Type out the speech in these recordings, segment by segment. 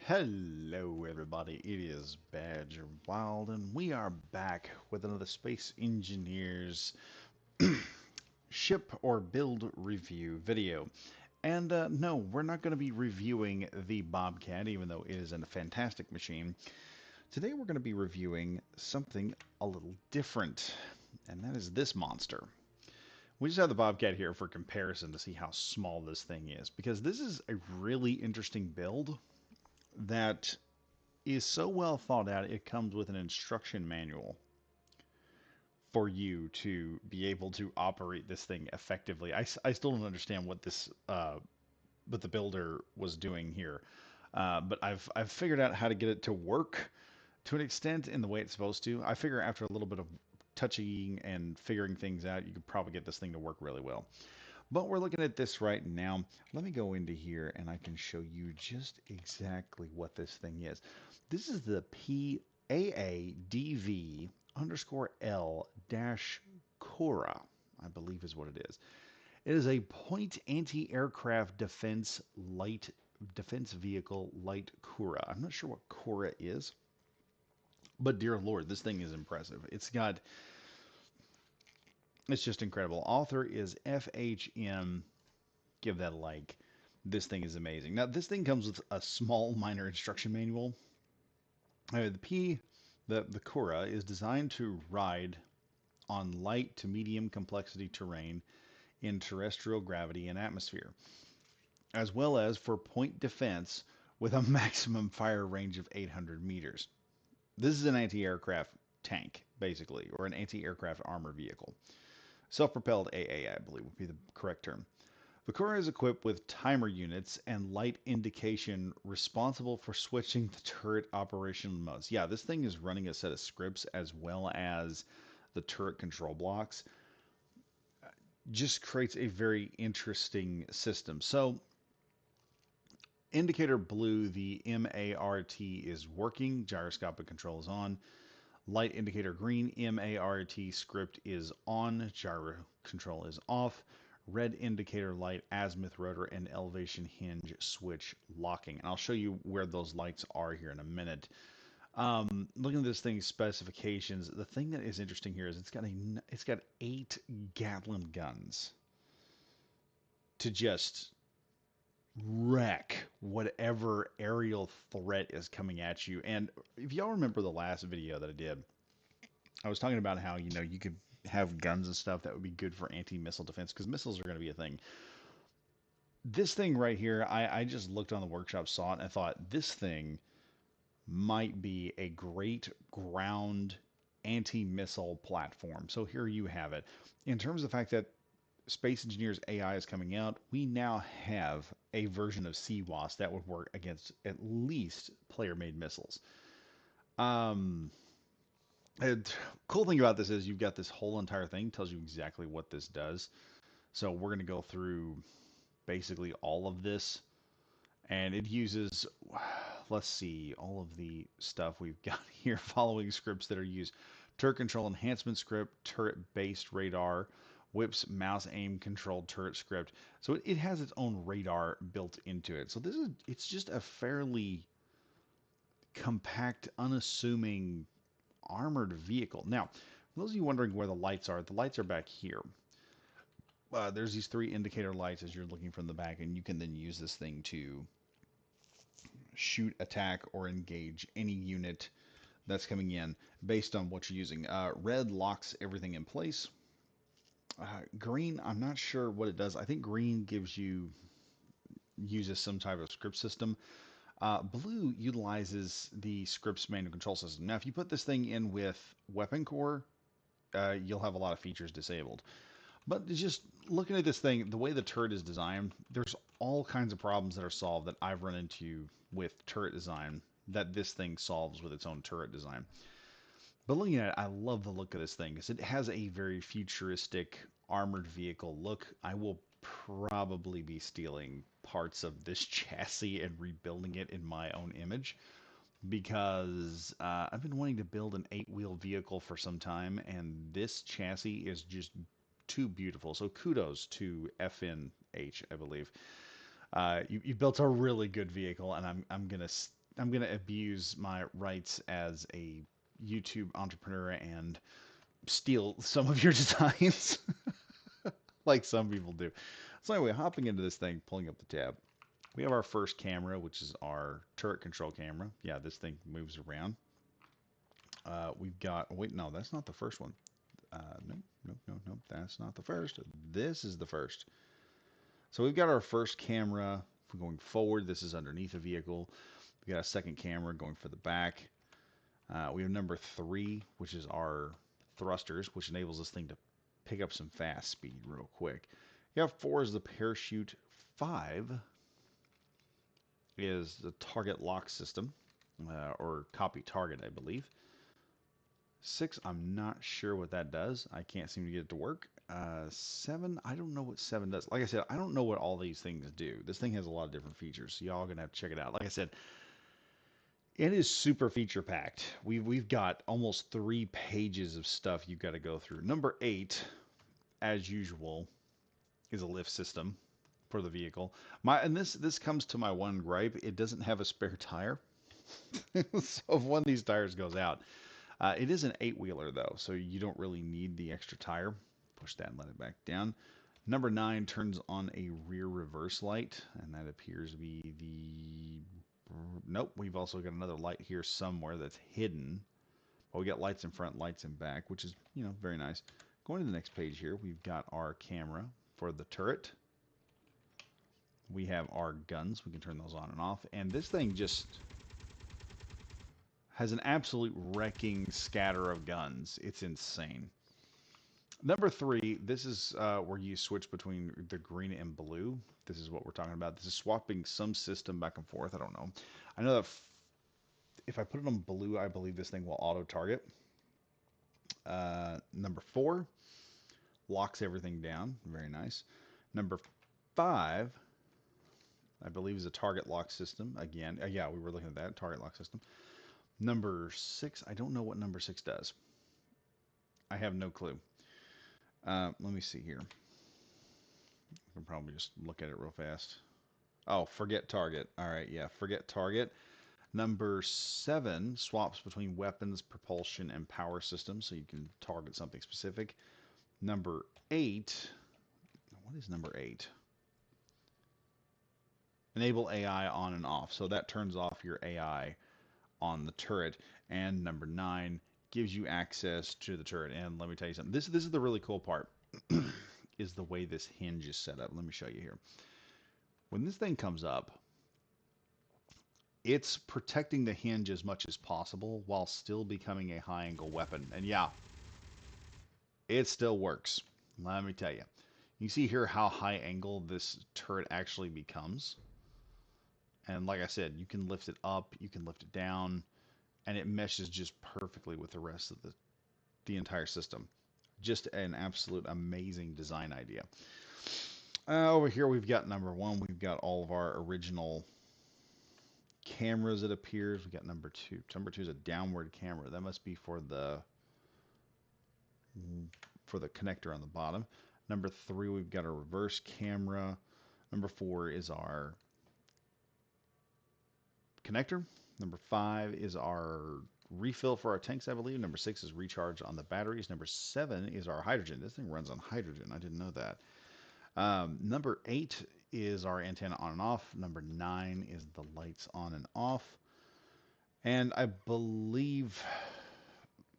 Hello, everybody. It is Badger Wild, and we are back with another Space Engineers ship or build review video. And no, we're not going to be reviewing the Bobcat, even though it is a fantastic machine. Today, we're going to be reviewing something a little different, and that is this monster. We just have the Bobcat here for comparison to see how small this thing is, because this is a really interesting build that is so well thought out, it comes with an instruction manual for you to be able to operate this thing effectively. I still don't understand what the builder was doing here, but I've figured out how to get it to work to an extent in the way it's supposed to. I figure after a little bit of touching and figuring things out, you could probably get this thing to work really well. But we're looking at this right now. Let me go into here and I can show you just exactly what this thing is. This is the PAADV underscore L dash Coura, I believe is what it is. It is a point anti-aircraft defense vehicle light Coura. I'm not sure what Coura is, but dear Lord, this thing is impressive. It's just incredible. Author is FHM. Give that a like. This thing is amazing. Now, this thing comes with a small minor instruction manual. The Coura is designed to ride on light to medium complexity terrain in terrestrial gravity and atmosphere, as well as for point defense with a maximum fire range of 800 meters. This is an anti-aircraft tank, basically, or an anti-aircraft armor vehicle. Self-propelled AA, I believe, would be the correct term. The Coura is equipped with timer units and light indication responsible for switching the turret operational modes. Yeah, this thing is running a set of scripts as well as the turret control blocks. Just creates a very interesting system. So, indicator blue, the MART is working, gyroscopic control is on. Light indicator green, MART script is on, gyro control is off. Red indicator light, azimuth rotor, and elevation hinge switch locking. And I'll show you where those lights are here in a minute. Looking at this thing's specifications, the thing that is interesting here is it's got 8 Gatling guns to just wreck whatever aerial threat is coming at you. And if y'all remember the last video that I did, I was talking about how, you could have guns and stuff that would be good for anti-missile defense because missiles are going to be a thing. This thing right here, I just looked on the workshop, saw it, and I thought this thing might be a great ground anti-missile platform. So here you have it. In terms of the fact that Space Engineers AI is coming out, we now have a version of CWAS that would work against at least player-made missiles. And cool thing about this is you've got this whole entire thing tells you exactly what this does. So we're going to go through basically all of this, and it uses, let's see, all of the stuff we've got here following scripts that are used. Turret control enhancement script, turret based radar, whips mouse aim controlled turret script. So it has its own radar built into it. So it's just a fairly compact, unassuming armored vehicle. Now, for those of you wondering where the lights are back here. There's these 3 indicator lights as you're looking from the back, and you can then use this thing to shoot, attack, or engage any unit that's coming in based on what you're using. Red locks everything in place. Green, I'm not sure what it does. I think green uses some type of script system. Blue utilizes the scripts manual control system. Now, if you put this thing in with Weapon Core, you'll have a lot of features disabled. But just looking at this thing, the way the turret is designed, there's all kinds of problems that are solved that I've run into with turret design that this thing solves with its own turret design. But looking at it, I love the look of this thing because it has a very futuristic armored vehicle look. I will probably be stealing parts of this chassis and rebuilding it in my own image because I've been wanting to build an 8-wheel vehicle for some time, and this chassis is just too beautiful. So kudos to FNH, I believe. You built a really good vehicle, and I'm gonna I'm gonna abuse my rights as a YouTube entrepreneur and steal some of your designs, like some people do. So anyway, hopping into this thing, pulling up the tab, we have our first camera, which is our turret control camera. Yeah, this thing moves around. We've got, oh, wait, no, that's not the first one. Nope, nope, nope, nope, that's not the first. This is the first. So we've got our first camera going forward. This is underneath the vehicle. We got a second camera going for the back. We have number 3, which is our thrusters, which enables this thing to pick up some fast speed real quick. You have 4 is the parachute. 5 is the target lock system, or copy target, I believe. 6, I'm not sure what that does. I can't seem to get it to work. 7, I don't know what 7 does. Like I said, I don't know what all these things do. This thing has a lot of different features, so y'all are going to have to check it out. Like I said, it is super feature packed. We've got almost 3 pages of stuff you've got to go through. Number 8, as usual, is a lift system for the vehicle. And this comes to my one gripe. It doesn't have a spare tire. So if one of these tires goes out, it is an 8-wheeler though, so you don't really need the extra tire. Push that and let it back down. Number 9 turns on a rear reverse light, and that appears to be the... Nope, we've also got another light here somewhere that's hidden. But we got lights in front, lights in back, which is, very nice. Going to the next page here, we've got our camera for the turret. We have our guns. We can turn those on and off. And this thing just has an absolute wrecking scatter of guns. It's insane. Number 3, this is where you switch between the green and blue. This is what we're talking about. This is swapping some system back and forth. I don't know. I know that if I put it on blue, I believe this thing will auto-target. Number 4, locks everything down. Very nice. Number 5, I believe, is a target lock system. Again, yeah, we were looking at that, target lock system. Number 6, I don't know what number 6 does. I have no clue. Let me see here. I can probably just look at it real fast. Oh, forget target. All right, yeah, forget target. Number 7 swaps between weapons, propulsion, and power systems, so you can target something specific. Number 8, what is number 8? Enable AI on and off. So that turns off your AI on the turret. And number 9 gives you access to the turret. And let me tell you something. This is the really cool part, is the way this hinge is set up. Let me show you here. When this thing comes up, it's protecting the hinge as much as possible while still becoming a high-angle weapon. And yeah, it still works. Let me tell you. You see here how high angle this turret actually becomes. And like I said, you can lift it up, you can lift it down, and it meshes just perfectly with the rest of the entire system. Just an absolute amazing design idea. Over here we've got number 1. We've got all of our original cameras, it appears. We got number 2. Number 2 is a downward camera. That must be for the connector on the bottom. Number 3, we've got a reverse camera. Number 4 is our connector. Number 5 is our refill for our tanks, I believe. Number 6 is recharge on the batteries. Number 7 is our hydrogen. This thing runs on hydrogen. I didn't know that. Number 8 is our antenna on and off. Number 9 is the lights on and off. And I believe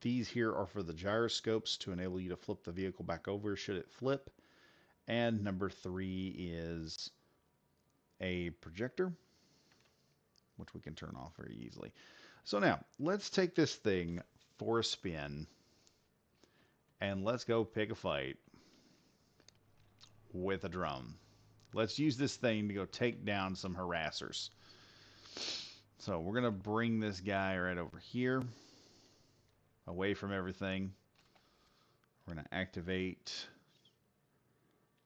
these here are for the gyroscopes to enable you to flip the vehicle back over should it flip. And number 3 is a projector, which we can turn off very easily. So now, let's take this thing for a spin, and let's go pick a fight with a drone. Let's use this thing to go take down some harassers. So we're going to bring this guy right over here, away from everything. We're going to activate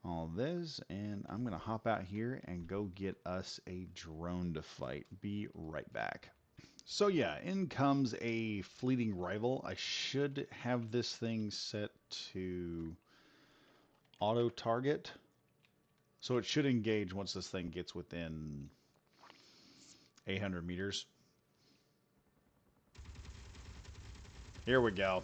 all this, and I'm going to hop out here and go get us a drone to fight. Be right back. So yeah, in comes a fleeting rival. I should have this thing set to auto target, so it should engage once this thing gets within 800 meters. Here we go.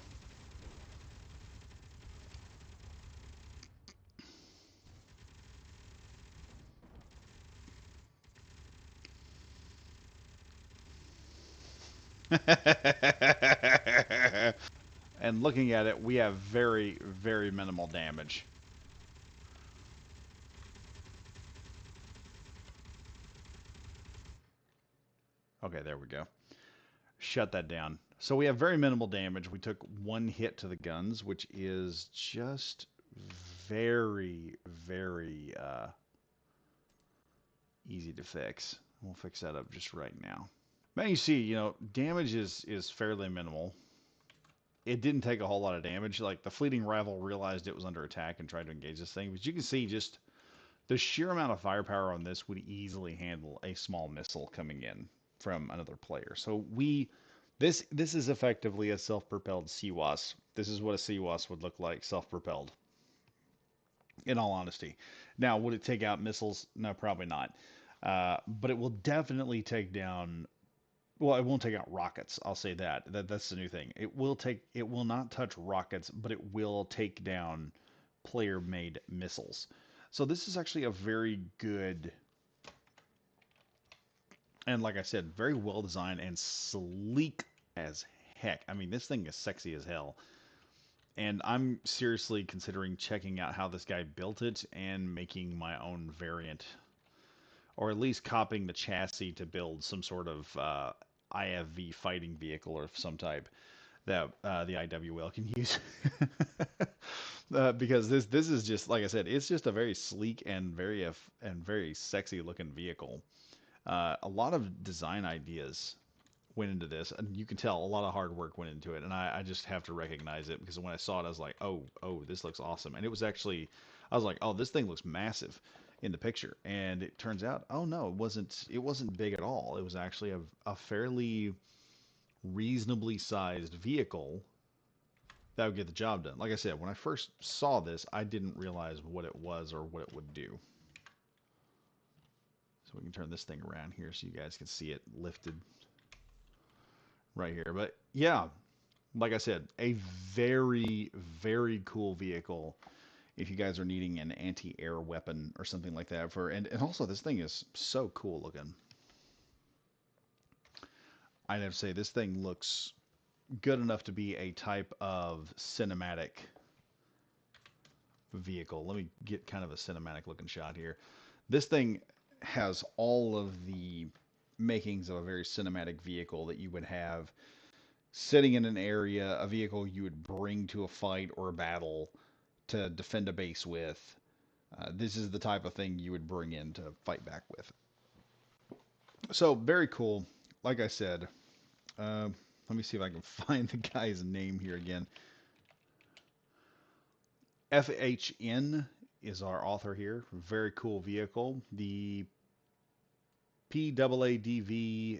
And looking at it, we have very, very minimal damage. Okay, there we go. Shut that down. So we have very minimal damage. We took one hit to the guns, which is just very, very easy to fix. We'll fix that up just right now. Now you see, damage is fairly minimal. It didn't take a whole lot of damage. Like, the fleeting rival realized it was under attack and tried to engage this thing. But you can see just the sheer amount of firepower on this would easily handle a small missile coming in from another player. So this is effectively a self-propelled CWAS. This is what a CWAS would look like, self-propelled, in all honesty. Now, would it take out missiles? No, probably not. But it will definitely take down. Well, it won't take out rockets. I'll say that. That's the new thing. It will not touch rockets, but it will take down player-made missiles. So this is actually a very good, and like I said, very well designed and sleek as heck. I mean, this thing is sexy as hell. And I'm seriously considering checking out how this guy built it and making my own variant, or at least copying the chassis to build some sort of IFV fighting vehicle of some type that the IWL can use. Because this is just, like I said, it's just a very sleek and very sexy looking vehicle. A lot of design ideas went into this, and you can tell a lot of hard work went into it, and I just have to recognize it, because when I saw it, I was like, oh, this looks awesome. And it was actually, I was like, oh, this thing looks massive in the picture, and it turns out, oh no, it wasn't big at all. It was actually a fairly reasonably sized vehicle that would get the job done. Like I said, when I first saw this, I didn't realize what it was or what it would do. So we can turn this thing around here so you guys can see it lifted right here. But yeah, like I said, a very, very cool vehicle if you guys are needing an anti-air weapon or something like that. And also, this thing is so cool looking. I'd have to say this thing looks good enough to be a type of cinematic vehicle. Let me get kind of a cinematic looking shot here. This thing has all of the makings of a very cinematic vehicle that you would have sitting in an area, a vehicle you would bring to a fight or a battle to defend a base with. This is the type of thing you would bring in to fight back with. So, very cool. Like I said, let me see if I can find the guy's name here again. FHN is our author here. Very cool vehicle. The PAADV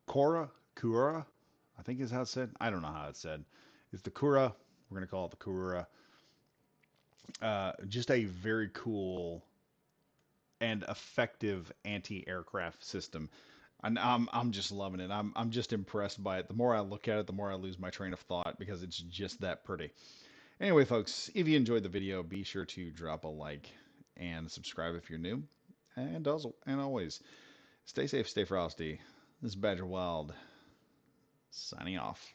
Cuora, I think is how it's said. I don't know how it's said. It's the Coura. We're going to call it the Coura. Just a very cool and effective anti-aircraft system. And I'm just loving it. I'm just impressed by it. The more I look at it, the more I lose my train of thought, because it's just that pretty. Anyway, folks, if you enjoyed the video, be sure to drop a like and subscribe if you're new. And always, stay safe, stay frosty. This is Badger Wild, signing off.